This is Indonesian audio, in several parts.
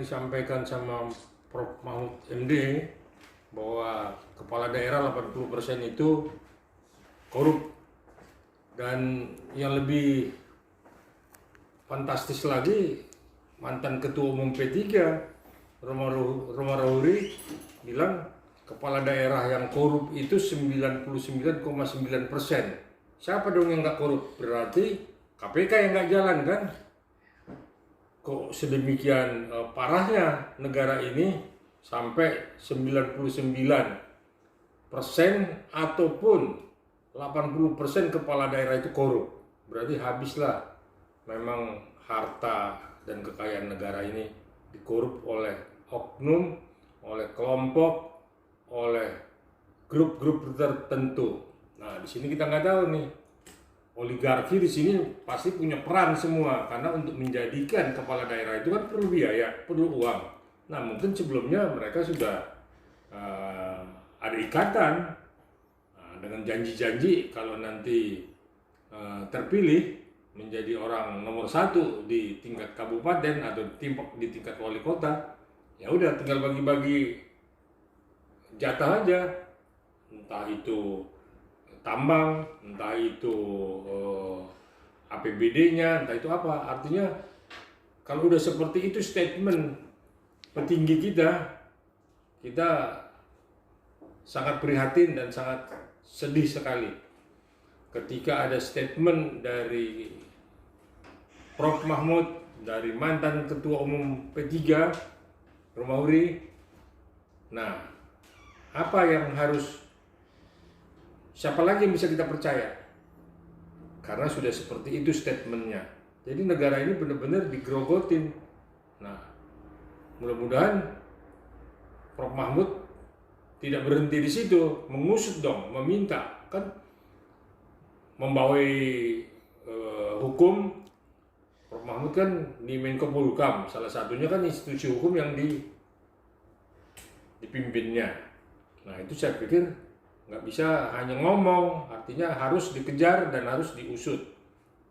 disampaikan sama Prof. Mahmud MD bahwa kepala daerah 80% itu korup, dan yang lebih fantastis lagi, mantan Ketua Umum P3 Romahur Rahuri bilang kepala daerah yang korup itu 99,9%. Siapa dong yang nggak korup? Berarti KPK yang nggak jalan kan? Kok sedemikian parahnya negara ini sampai 99% ataupun 80% kepala daerah itu korup. Berarti habislah memang harta dan kekayaan negara ini dikorup oleh oknum, oleh kelompok, oleh grup-grup tertentu. Nah, di sini kita nggak tahu nih, oligarki di sini pasti punya peran semua, karena untuk menjadikan kepala daerah itu kan perlu biaya, perlu uang. Nah, mungkin sebelumnya mereka sudah ada ikatan dengan janji-janji kalau nanti terpilih menjadi orang nomor 1 di tingkat kabupaten atau di tingkat wali kota, ya udah tinggal bagi-bagi jatah aja, entah itu tambang, entah itu APBD-nya, entah itu apa. Artinya kalau udah seperti itu statement petinggi kita sangat prihatin dan sangat sedih sekali ketika ada statement dari Prof. Mahmud, dari mantan Ketua Umum P3 Romahuri. Nah, apa yang siapa lagi yang bisa kita percaya? Karena sudah seperti itu statementnya. Jadi negara ini benar-benar digerogotin. Nah, mudah-mudahan Prof. Mahmud tidak berhenti di situ, mengusut dong, meminta, kan membawai hukum. Prof. Mahmud kan di Menko Polhukam, salah satunya kan institusi hukum yang dipimpinnya. Nah, itu saya pikir nggak bisa hanya ngomong, artinya harus dikejar dan harus diusut.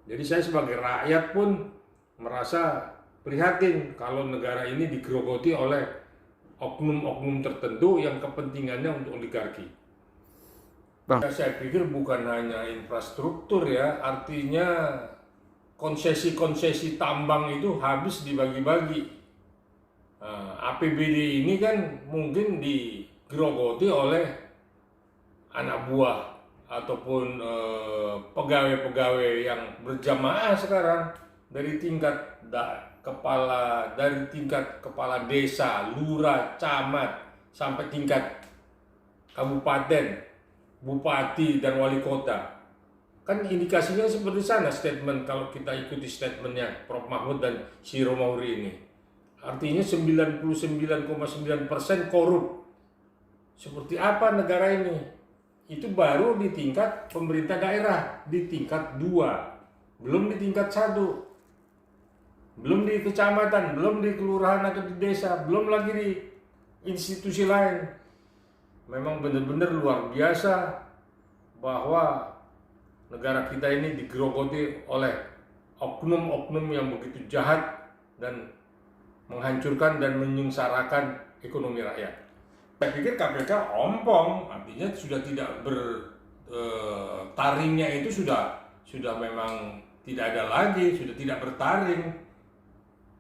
Jadi saya sebagai rakyat pun merasa prihatin kalau negara ini digerogoti oleh oknum-oknum tertentu yang kepentingannya untuk oligarki. Bang. Saya pikir bukan hanya infrastruktur ya, artinya konsesi-konsesi tambang itu habis dibagi-bagi. APBD ini kan mungkin digerogoti oleh anak buah ataupun pegawai-pegawai yang berjamaah sekarang dari tingkat kepala desa, lurah, camat, sampai tingkat kabupaten, bupati dan wali kota. Kan indikasinya seperti sana statement kalau kita ikuti statementnya Prof. Mahmud dan si Romahuri ini. Artinya 99,9% korup. Seperti apa negara ini? Itu baru di tingkat pemerintah daerah, di tingkat 2, belum di tingkat 1, belum di kecamatan, belum di kelurahan atau di desa, belum lagi di institusi lain. Memang benar-benar luar biasa bahwa negara kita ini digerogoti oleh oknum-oknum yang begitu jahat dan menghancurkan dan menyengsarakan ekonomi rakyat. Saya pikir KPK ompong, artinya sudah tidak taringnya itu sudah memang tidak ada lagi, sudah tidak bertaring.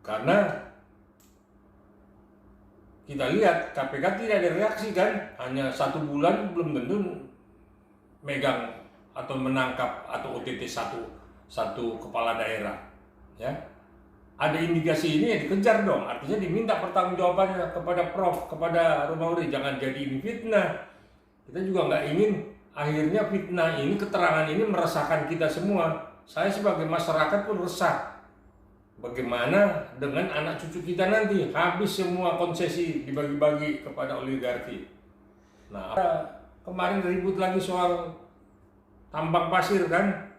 Karena kita lihat KPK tidak ada reaksi kan, hanya 1 bulan belum tentu megang atau menangkap atau OTT satu kepala daerah, ya. Ada indikasi ini ya dikejar dong, artinya diminta pertanggungjawabannya kepada Prof, kepada Romahuri, jangan jadi ini fitnah. Kita juga nggak ingin akhirnya fitnah ini, keterangan ini meresahkan kita semua. Saya sebagai masyarakat pun resah. Bagaimana dengan anak cucu kita nanti? Habis semua konsesi dibagi-bagi kepada oligarki. Nah, kemarin ribut lagi soal tambang pasir kan?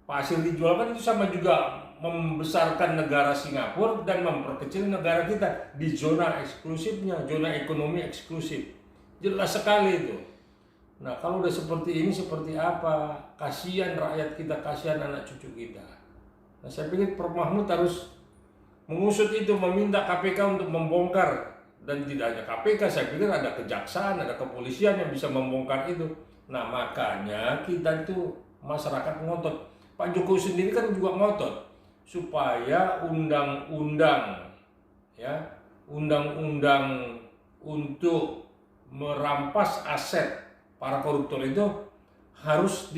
Pasir dijual kan itu sama juga membesarkan negara Singapura dan memperkecil negara kita di zona eksklusifnya, zona ekonomi eksklusif. Jelas sekali itu. Nah, kalau udah seperti ini seperti apa? Kasihan rakyat kita, kasihan anak cucu kita. Nah, saya pikir Prof. Mahmud harus mengusut itu, meminta KPK untuk membongkar. Dan tidak hanya KPK, saya pikir ada kejaksaan, ada kepolisian yang bisa membongkar itu. Nah, makanya kita itu masyarakat ngotot. Pak Jokowi sendiri kan juga ngotot supaya undang-undang untuk merampas aset para koruptor itu harus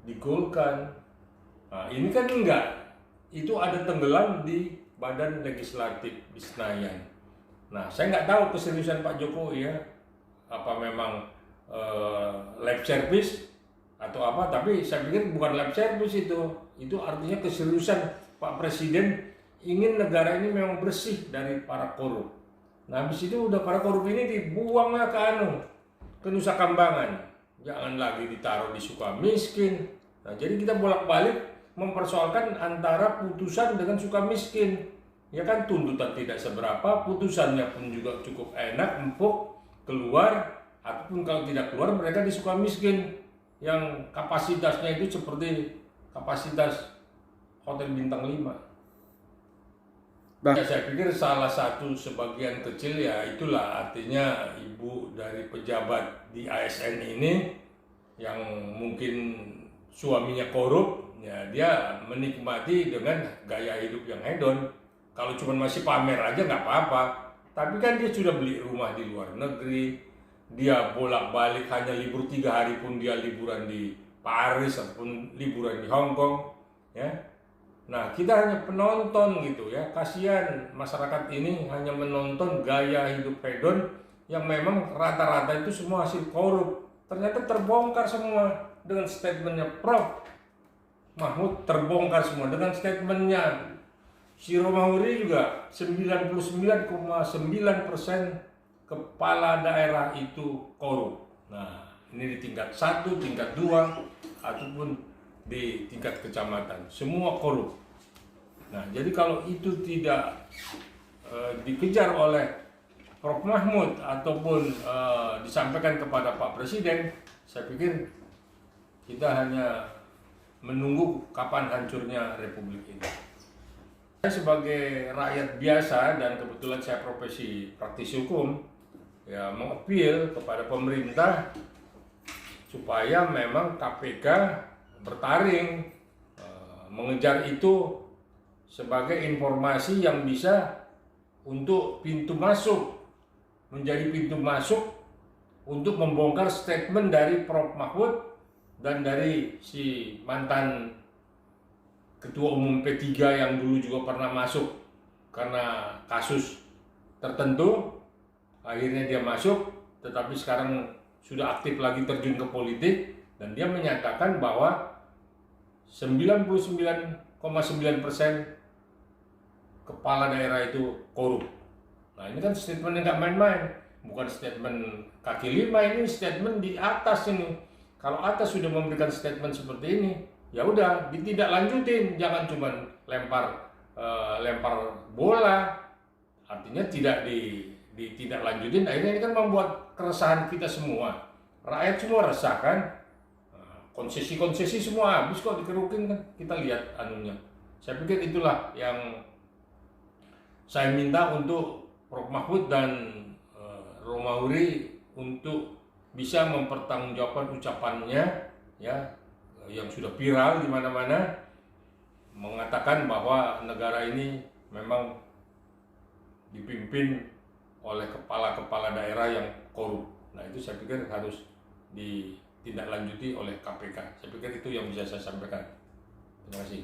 digolkan. Nah, ini kan enggak. Itu ada tenggelam di Badan Legislatif di Senayan. Nah, saya nggak tahu keseriusan Pak Jokowi ya, apa memang lip service atau apa, tapi saya pikir bukan lip service itu artinya keseriusan Pak Presiden ingin negara ini memang bersih dari para korup. Nah, habis itu udah para korup ini dibuanglah ke Nusa Kambangan, jangan lagi ditaruh di Sukamiskin. Nah, jadi kita bolak-balik mempersoalkan antara putusan dengan Sukamiskin. Ya kan, tuntutan tidak seberapa, putusannya pun juga cukup enak, empuk, keluar, ataupun kalau tidak keluar mereka di Sukamiskin yang kapasitasnya itu seperti kapasitas hotel bintang 5. Ya, saya pikir salah satu sebagian kecil ya itulah artinya ibu dari pejabat di ASN ini yang mungkin suaminya korup, ya dia menikmati dengan gaya hidup yang hedon. Kalau cuma masih pamer aja nggak apa-apa. Tapi kan dia sudah beli rumah di luar negeri, dia bolak-balik hanya libur 3 hari pun dia liburan di Paris ataupun liburan di Hong Kong, ya. Nah, kita hanya penonton gitu ya. Kasihan masyarakat ini hanya menonton gaya hidup hedon yang memang rata-rata itu semua hasil korup. Ternyata terbongkar semua dengan statementnya Prof Mahfud, terbongkar semua dengan statementnya si Romauri juga. 99,9% kepala daerah itu korup. Nah, ini di tingkat 1, tingkat 2, ataupun di tingkat kecamatan, semua korup. Nah, jadi kalau itu tidak dikejar oleh Prof Mahfud ataupun disampaikan kepada Pak Presiden, saya pikir kita hanya menunggu kapan hancurnya Republik ini. Saya sebagai rakyat biasa dan kebetulan saya profesi praktisi hukum, ya mengapil kepada pemerintah supaya memang KPK bertaring mengejar itu sebagai informasi yang bisa untuk pintu masuk, menjadi pintu masuk untuk membongkar statement dari Prof Mahfud dan dari si mantan Ketua Umum P3 yang dulu juga pernah masuk karena kasus tertentu, akhirnya dia masuk, tetapi sekarang sudah aktif lagi terjun ke politik, dan dia menyatakan bahwa 99,9% kepala daerah itu korup. Nah, ini kan statement yang nggak main-main, bukan statement kaki lima, ini statement di atas ini. Kalau atas sudah memberikan statement seperti ini, ya udah ditindaklanjutin, jangan cuma lempar bola, artinya tidak ditindaklanjutin. Akhirnya ini kan membuat keresahan kita semua, rakyat semua resah kan, konsesi semua habis kok dikerukin kan, kita lihat anunya. Saya pikir itulah yang saya minta untuk Prof Mahfud dan Romauri untuk bisa mempertanggungjawabkan ucapannya ya, yang sudah viral di mana-mana, mengatakan bahwa negara ini memang dipimpin oleh kepala-kepala daerah yang korup. Nah, itu saya pikir harus ditindaklanjuti oleh KPK. Saya pikir itu yang bisa saya sampaikan. Terima kasih.